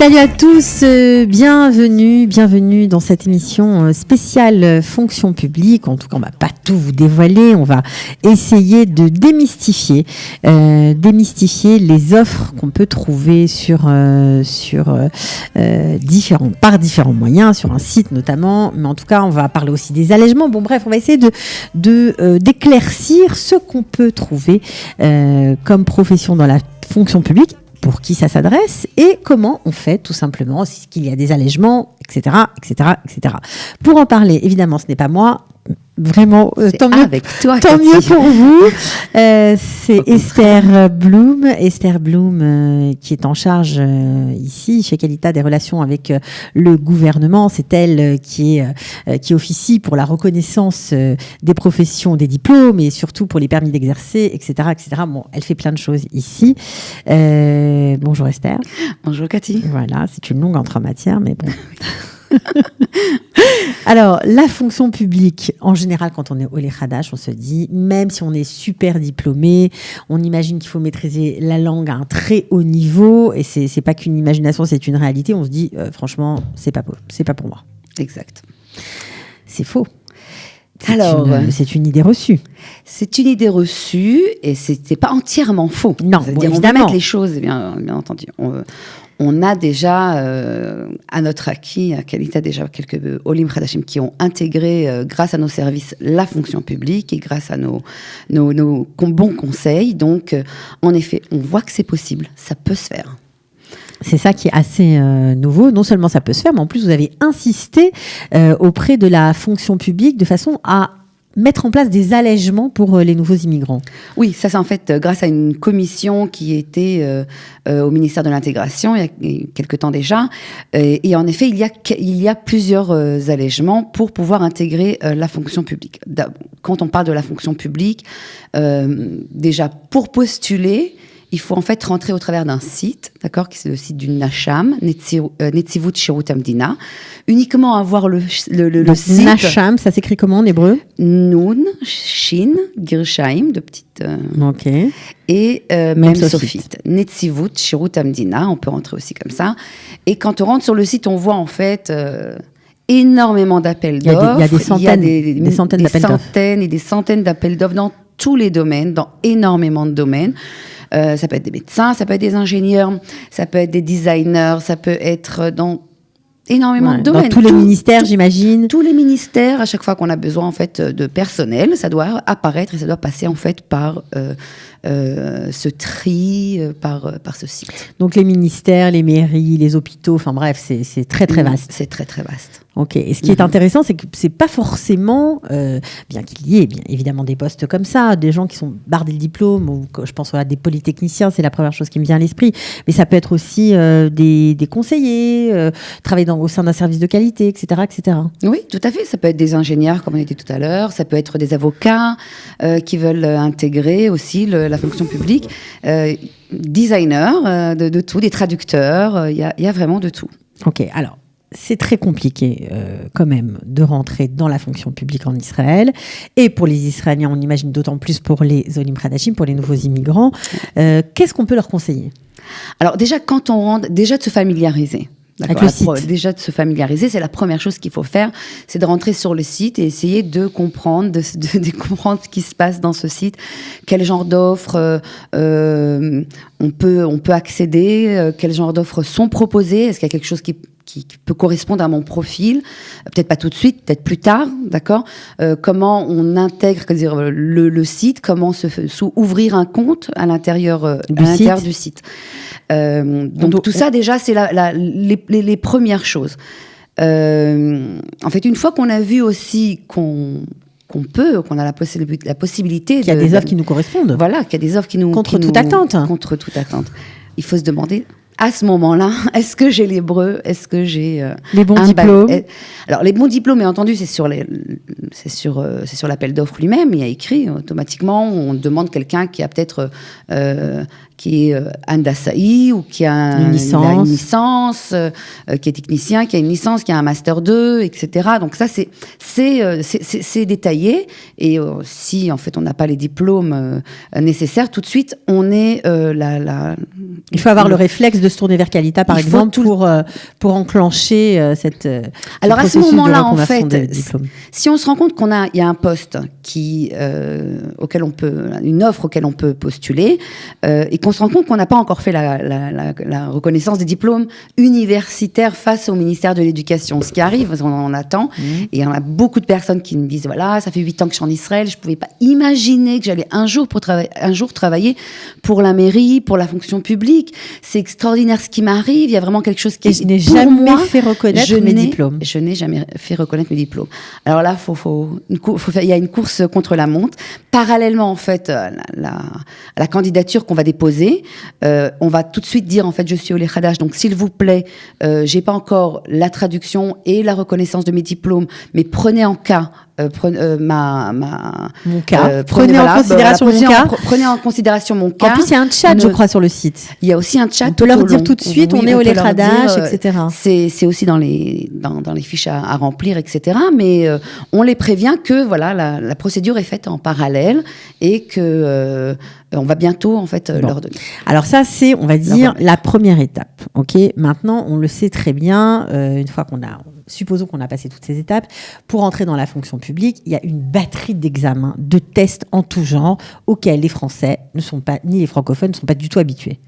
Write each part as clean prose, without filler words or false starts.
Salut à tous, bienvenue dans cette émission spéciale fonction publique. En tout cas, on va pas tout vous dévoiler, on va essayer de démystifier les offres qu'on peut trouver par différents moyens, sur un site notamment. Mais en tout cas, on va parler aussi des allègements. Bon, bref, on va essayer d'éclaircir ce qu'on peut trouver comme profession dans la fonction publique, pour qui ça s'adresse et comment on fait tout simplement, est-ce qu'il y a des allègements, etc., etc., etc. Pour en parler, évidemment, ce n'est pas moi. Vraiment, tant mieux pour vous. C'est Esther Blum, qui est en charge ici chez Qualita des relations avec le gouvernement. C'est elle qui officie pour la reconnaissance des professions, des diplômes et surtout pour les permis d'exercer, etc., etc. Bon, elle fait plein de choses ici. Bonjour Esther. Bonjour Cathy. Voilà, c'est une longue entrée en matière, mais bon. Alors, la fonction publique, en général, quand on est au Khadash, on se dit, même si on est super diplômé, on imagine qu'il faut maîtriser la langue à un très haut niveau, et c'est pas qu'une imagination, c'est une réalité. On se dit, franchement, c'est pas pour moi. Exact. C'est faux. C'est une idée reçue. C'est une idée reçue, et c'était pas entièrement faux. Non, c'est-à-dire, on va mettre les choses, bien entendu. On a déjà, à notre acquis, à Qualita, déjà quelques Olim Khadashim qui ont intégré, grâce à nos services, la fonction publique et grâce à nos bons conseils. Donc, en effet, on voit que c'est possible, ça peut se faire. C'est ça qui est assez nouveau. Non seulement ça peut se faire, mais en plus, vous avez insisté auprès de la fonction publique de façon à mettre en place des allègements pour les nouveaux immigrants. Oui, ça c'est en fait grâce à une commission qui était au ministère de l'Intégration il y a quelque temps déjà. Et en effet, il y a plusieurs allègements pour pouvoir intégrer la fonction publique. Quand on parle de la fonction publique, déjà pour postuler, il faut en fait rentrer au travers d'un site, d'accord, qui c'est le site du Nacham, Netzivut Shirut Hamdina. Uniquement avoir le site. Nacham, ça s'écrit comment en hébreu? Nun, Shin, Girshaim, de petites. Ok. Et même Sophite. Netzivut Shirut Hamdina, on peut rentrer aussi comme ça. Et quand on rentre sur le site, on voit en fait énormément d'appels d'offres. Il y a des centaines d'appels d'offres. Des centaines et des centaines d'appels d'offres dans tous les domaines, dans énormément de domaines. Ça peut être des médecins, ça peut être des ingénieurs, ça peut être des designers, ça peut être dans énormément de domaines. Dans tous les ministères, j'imagine. Tous les ministères, à chaque fois qu'on a besoin en fait de personnel, ça doit apparaître et ça doit passer en fait par ce tri, par ce site. Donc les ministères, les mairies, les hôpitaux, enfin bref, c'est très très vaste. C'est très très vaste. Ok. Et ce qui est intéressant, c'est que c'est pas forcément, bien qu'il y ait bien évidemment des postes comme ça, des gens qui sont bardés de diplôme, ou je pense à des polytechniciens, c'est la première chose qui me vient à l'esprit. Mais ça peut être aussi des conseillers, travailler au sein d'un service de qualité, etc., etc. Oui, tout à fait. Ça peut être des ingénieurs, comme on était tout à l'heure. Ça peut être des avocats qui veulent intégrer aussi la fonction publique. Designers, de tout, des traducteurs. Il y a vraiment de tout. Ok. Alors. C'est très compliqué quand même de rentrer dans la fonction publique en Israël. Et pour les Israéliens, on imagine d'autant plus pour les Olim Khadashim, pour les nouveaux immigrants. Qu'est-ce qu'on peut leur conseiller? Alors déjà, quand on rentre, déjà de se familiariser. Avec le site. Déjà de se familiariser, c'est la première chose qu'il faut faire, c'est de rentrer sur le site et essayer de comprendre, de comprendre ce qui se passe dans ce site, quel genre d'offres on peut accéder, quel genre d'offres sont proposées, est-ce qu'il y a quelque chose qui peut correspondre à mon profil, peut-être pas tout de suite, peut-être plus tard, d'accord. Comment on intègre, le site, comment ouvrir un compte à l'intérieur du site. Donc tout ça déjà c'est les premières choses. En fait, une fois qu'on a vu aussi qu'on a la possibilité, qu'il y a des offres qui nous correspondent. Voilà, qu'il y a des offres qui nous contre toute attente. Contre toute attente. Il faut se demander. À ce moment-là, est-ce que j'ai l'hébreu? Est-ce que j'ai les bons diplômes? Alors les bons diplômes, bien entendu, c'est sur l'appel d'offres lui-même. Il y a écrit automatiquement. On demande quelqu'un qui a peut-être qui est Andassaï ou qui a une licence, qui est technicien, qui a une licence, qui a un master 2, etc. Donc ça, c'est détaillé. Et si, en fait, on n'a pas les diplômes nécessaires, tout de suite, on est Il faut avoir le réflexe de se tourner vers Qualita, par exemple, pour enclencher cette Alors à ce moment-là, en fait, si on se rend compte qu'il y a un poste une offre auquel on peut postuler, et qu'on se rend compte qu'on n'a pas encore fait la reconnaissance des diplômes universitaires face au ministère de l'Éducation. Ce qui arrive, on attend, et il y en a beaucoup de personnes qui me disent, voilà, ça fait 8 ans que je suis en Israël, je ne pouvais pas imaginer que j'allais un jour travailler pour la mairie, pour la fonction publique. C'est extraordinaire ce qui m'arrive, il y a vraiment quelque chose qui... Et je n'ai jamais fait reconnaître mes diplômes. Je n'ai jamais fait reconnaître mes diplômes. Alors là, il y a une course contre la montre. Parallèlement, en fait, à la candidature qu'on va déposer, on va tout de suite dire, en fait, je suis Olé Khadash, donc s'il vous plaît, j'ai pas encore la traduction et la reconnaissance de mes diplômes, mais prenez en cas mon cas. Prenez en considération mon cas. Prenez en considération mon cas. En plus, il y a un chat, je crois, sur le site. Il y a aussi un chat. On peut leur dire tout de suite, on est Olé Khadash, etc. C'est aussi dans les fiches à remplir, etc. Mais on les prévient que voilà, la procédure est faite en parallèle et que on va bientôt en fait leur donner. Alors ça, c'est, on va dire, la première étape. Ok. Maintenant, on le sait très bien. Une fois supposons qu'on a passé toutes ces étapes, pour entrer dans la fonction publique, il y a une batterie d'examens, de tests en tout genre, auxquels les Français ni les francophones ne sont pas du tout habitués.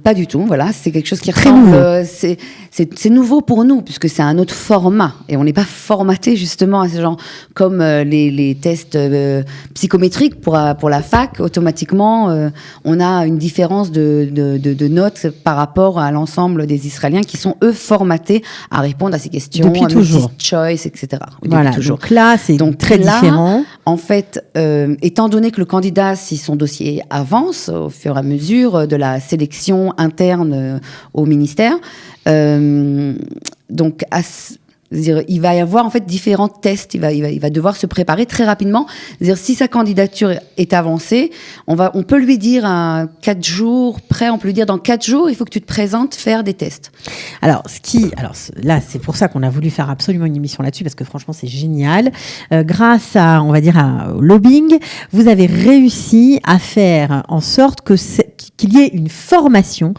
Pas du tout, voilà, c'est quelque chose qui très ressemble. Nouveau. C'est nouveau pour nous, puisque c'est un autre format, et on n'est pas formaté justement à ce genre, comme les tests psychométriques pour la fac. Automatiquement, on a une différence de notes par rapport à l'ensemble des Israéliens qui sont eux formatés à répondre à ces questions, depuis toujours, choice, etc. Voilà, toujours. Donc là, c'est très différent. En fait, étant donné que le candidat, si son dossier avance au fur et à mesure de la sélection interne au ministère, donc il va y avoir en fait différents tests. Il va devoir se préparer très rapidement. C'est-à-dire, si sa candidature est avancée, on peut lui dire à 4 jours près, on peut lui dire dans 4 jours, il faut que tu te présentes faire des tests. Alors là, c'est pour ça qu'on a voulu faire absolument une émission là-dessus, parce que franchement, c'est génial. Grâce au lobbying, vous avez réussi à faire en sorte qu'il y ait une formation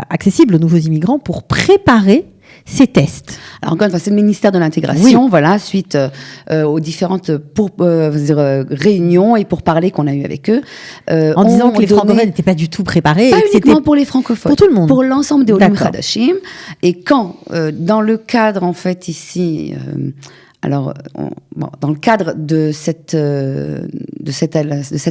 accessible aux nouveaux immigrants pour préparer ces tests. Alors encore une fois, c'est le ministère de l'Intégration, voilà, suite aux différentes réunions et pourparlers qu'on a eu avec eux. En disant que les francophones n'étaient pas du tout préparés. Pas uniquement pour les francophones. Pour tout le monde. Pour l'ensemble des Olim Khadashim. Et quand, dans le cadre, en fait, ici... dans le cadre de cet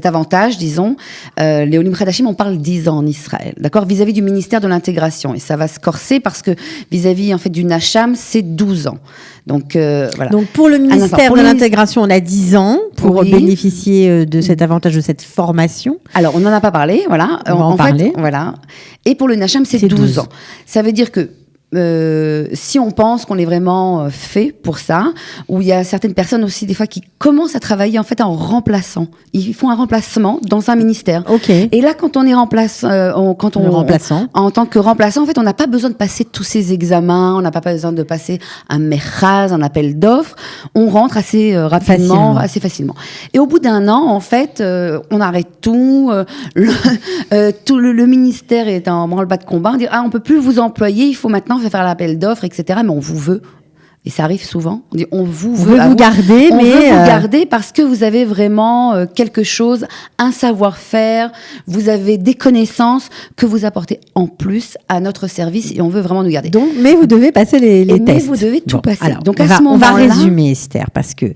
avantage, disons, les Olim Khadashim, on parle 10 ans en Israël, d'accord, vis-à-vis du ministère de l'Intégration. Et ça va se corser parce que vis-à-vis, en fait, du Nacham, c'est 12 ans. Donc, voilà. Donc, pour le ministère de l'Intégration, on a 10 ans pour bénéficier de cet avantage, de cette formation. Alors, on n'en a pas parlé, voilà. On va en parler. Voilà. Et pour le Nacham, c'est 12 ans. Ça veut dire que si on pense qu'on est vraiment fait pour ça, où il y a certaines personnes aussi des fois qui commencent à travailler en fait en remplaçant. Ils font un remplacement dans un ministère. Okay. Et là, quand on est remplaçant, en tant que remplaçant, en fait, on n'a pas besoin de passer tous ces examens, on n'a pas besoin de passer un mechaz, un appel d'offres. On rentre assez rapidement, assez facilement. Et au bout d'un an, en fait, on arrête tout. Le ministère est en branle-bas de combat. On dit on peut plus vous employer, il faut maintenant faire l'appel d'offres, etc. Mais on vous veut. Et ça arrive souvent. On dit on veut vous garder, on veut vous garder parce que vous avez vraiment quelque chose, un savoir-faire, vous avez des connaissances que vous apportez en plus à notre service et on veut vraiment nous garder. Donc, mais vous devez passer les tests. Mais vous devez tout passer. Alors, donc on va résumer, Esther, parce que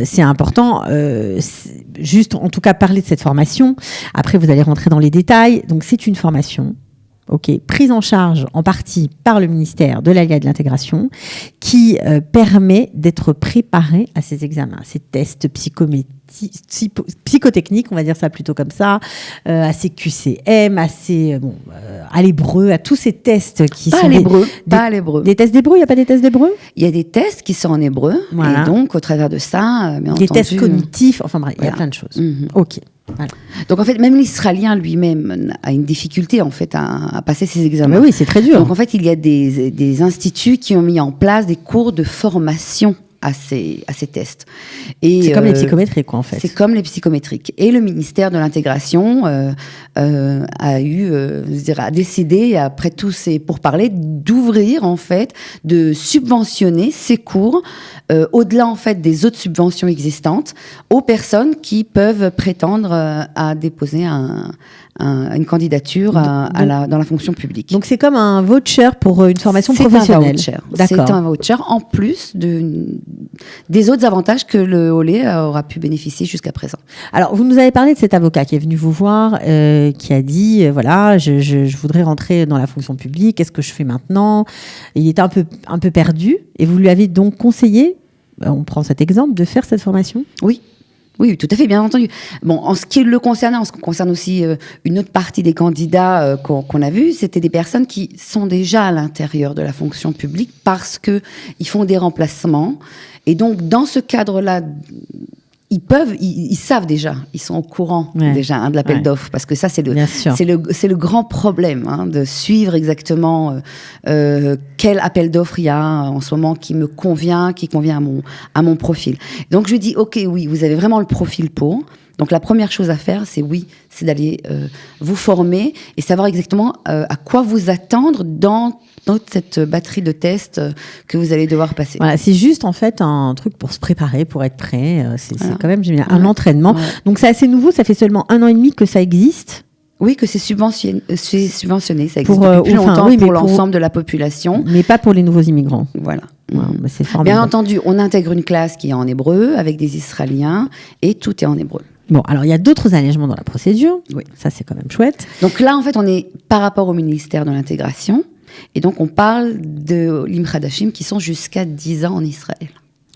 c'est important. Juste, en tout cas, parler de cette formation. Après, vous allez rentrer dans les détails. Donc, c'est une formation. Prise en charge en partie par le ministère de l'Alliance et de l'Intégration, qui permet d'être préparé à ces examens, ces tests psychotechniques, on va dire ça plutôt comme ça, à ces QCM, à l'hébreu, à tous ces tests qui pas sont... Pas à l'hébreu. Des tests d'hébreu, il n'y a pas des tests d'hébreu ? Il y a des tests qui sont en hébreu, voilà. Et donc au travers de ça, bien entendu... Des tests cognitifs, enfin bref, il y a plein de choses. Mm-hmm. Ok. Voilà. Donc en fait, même l'Israélien lui-même a une difficulté en fait à passer ses examens. Mais oui, c'est très dur. Donc en fait, il y a des instituts qui ont mis en place des cours de formation à ces tests. Et c'est comme les psychométriques, quoi, en fait. C'est comme les psychométriques. Et le ministère de l'Intégration a décidé, après tous ces pourparlers, d'ouvrir, en fait, de subventionner ces cours, au-delà, en fait, des autres subventions existantes, aux personnes qui peuvent prétendre à déposer une candidature dans la fonction publique. Donc c'est comme un voucher pour une formation professionnelle. C'est un voucher en plus des autres avantages que le Olé aura pu bénéficier jusqu'à présent. Alors vous nous avez parlé de cet avocat qui est venu vous voir, qui a dit voilà, je voudrais rentrer dans la fonction publique, qu'est-ce que je fais maintenant? Il était un peu perdu et vous lui avez donc conseillé, on prend cet exemple, de faire cette formation? Oui, tout à fait, bien entendu. Bon, en ce qui le concerne, en ce qui concerne aussi une autre partie des candidats qu'on a vus, c'était des personnes qui sont déjà à l'intérieur de la fonction publique parce que ils font des remplacements. Et donc, dans ce cadre-là, ils savent déjà, ils sont au courant déjà de l'appel d'offres, parce que ça c'est le grand problème, de suivre exactement quel appel d'offres il y a en ce moment qui me convient, qui convient à mon profil. Donc je dis ok, oui, vous avez vraiment le profil pour. Donc la première chose à faire, c'est d'aller vous former et savoir exactement à quoi vous attendre dans cette batterie de tests que vous allez devoir passer. Voilà, c'est juste en fait un truc pour se préparer, pour être prêt. C'est quand même un entraînement. Ouais. Donc c'est assez nouveau, ça fait seulement 1 an et demi que ça existe. Oui, que c'est subventionné. Ça existe depuis plus longtemps pour l'ensemble de la population. Mais pas pour les nouveaux immigrants. Voilà. Ouais, bah c'est formidable. Bien entendu, on intègre une classe qui est en hébreu avec des Israéliens et tout est en hébreu. Bon, alors il y a d'autres allègements dans la procédure. Oui. Ça, c'est quand même chouette. Donc là, en fait, on est par rapport au ministère de l'Intégration. Et donc, on parle de l'Imchadashim qui sont jusqu'à 10 ans en Israël.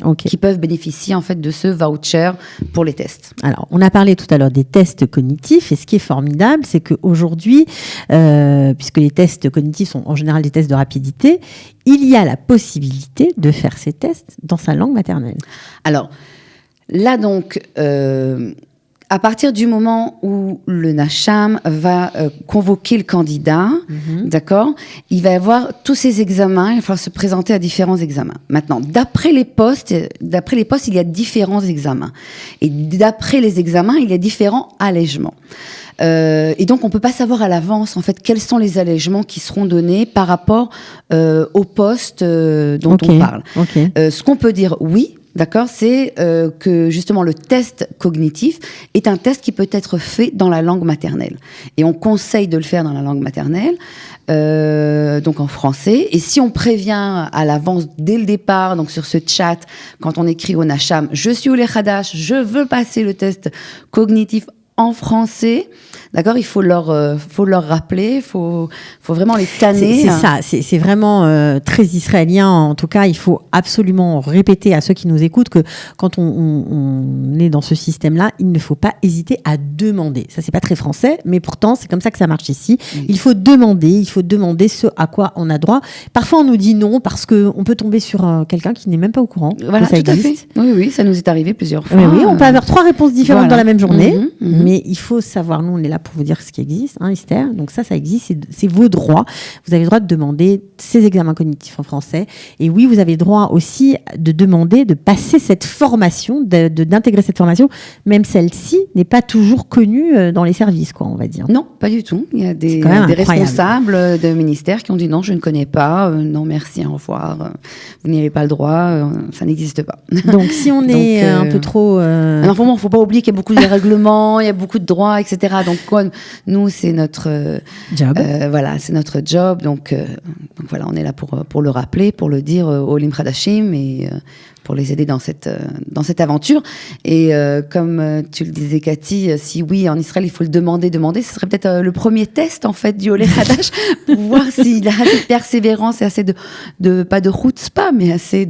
Okay. Qui peuvent bénéficier, en fait, de ce voucher pour les tests. Alors, on a parlé tout à l'heure des tests cognitifs. Et ce qui est formidable, c'est qu'aujourd'hui, puisque les tests cognitifs sont en général des tests de rapidité, il y a la possibilité de faire ces tests dans sa langue maternelle. Alors, là, donc, à partir du moment où le Nacham va convoquer le candidat, d'accord, il va avoir tous ses examens, il va falloir se présenter à différents examens. Maintenant, d'après les postes, il y a différents examens. Et d'après les examens, il y a différents allègements. Et donc, on peut pas savoir à l'avance, en fait, quels sont les allègements qui seront donnés par rapport au poste dont on parle. Ce qu'on peut dire, oui, d'accord, c'est que justement le test cognitif est un test qui peut être fait dans la langue maternelle. Et on conseille de le faire dans la langue maternelle, donc en français. Et si on prévient à l'avance dès le départ, donc sur ce chat, quand on écrit au Nacham, je suis Olé Hadash, je veux passer le test cognitif en français, d'accord, il faut leur rappeler, faut vraiment les tanner. C'est ça, c'est vraiment très israélien. En tout cas, il faut absolument répéter à ceux qui nous écoutent que quand on est dans ce système-là, il ne faut pas hésiter à demander. Ça, c'est pas très français, mais pourtant, c'est comme ça que ça marche ici. Oui. Il faut demander ce à quoi on a droit. Parfois, on nous dit non parce qu'on peut tomber sur quelqu'un qui n'est même pas au courant. Voilà, que ça tout existe. à fait. Oui, ça nous est arrivé plusieurs fois. Oui, on peut avoir 3 réponses différentes dans la même journée. Mais il faut savoir, nous on est là pour vous dire ce qui existe, Esther. Donc ça existe, c'est vos droits. Vous avez le droit de demander ces examens cognitifs en français. Et oui, vous avez le droit aussi de demander de passer cette formation, d'intégrer cette formation, même celle-ci n'est pas toujours connue dans les services, quoi, on va dire. Non, pas du tout. Il y a des responsables de ministères qui ont dit non, je ne connais pas, non merci, au revoir, vous n'y avez pas le droit, ça n'existe pas. Donc si on est un peu trop... Alors il ne faut pas oublier qu'il y a beaucoup de règlements, il y a beaucoup de droits, etc. Donc nous, c'est notre job. Voilà, c'est notre job. Donc voilà, on est là pour le rappeler, pour le dire aux Limchadashim et pour les aider dans cette aventure. Et comme tu le disais, Cathy, si oui, en Israël, il faut le demander, ce serait peut-être le premier test, en fait, du Olé Hadash, pour voir s'il a assez de persévérance et assez de pas de chutzpah, mais assez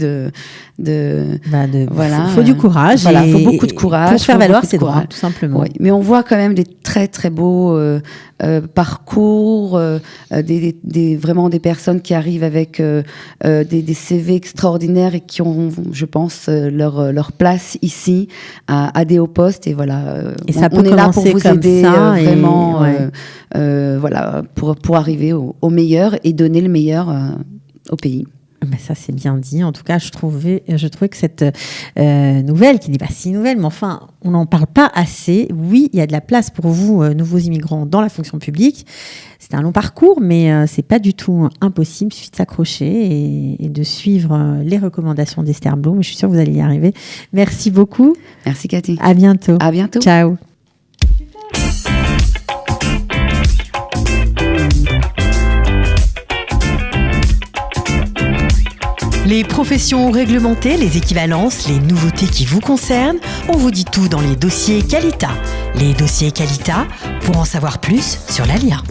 voilà. Faut du courage. Voilà, faut beaucoup de courage. Pour faire valoir ses droits, tout simplement. Oui, mais on voit quand même des très très beaux parcours, vraiment des personnes qui arrivent avec des CV extraordinaires et qui ont, je pense, leur place ici à des hauts postes. Et voilà, et ça on peut est là pour vous aider vraiment, voilà, pour arriver au meilleur et donner le meilleur au pays. Ben ça, c'est bien dit. En tout cas, je trouvais que cette nouvelle, qui n'est pas si nouvelle, mais enfin, on n'en parle pas assez. Oui, il y a de la place pour vous, nouveaux immigrants, dans la fonction publique. C'est un long parcours, mais c'est pas du tout impossible. Il suffit de s'accrocher et de suivre les recommandations d'Esther Blum. Je suis sûre que vous allez y arriver. Merci beaucoup. Merci, Cathy. À bientôt. À bientôt. Ciao. Les professions réglementées, les équivalences, les nouveautés qui vous concernent, on vous dit tout dans les dossiers Qualita. Les dossiers Qualita, pour en savoir plus sur l'ALIA.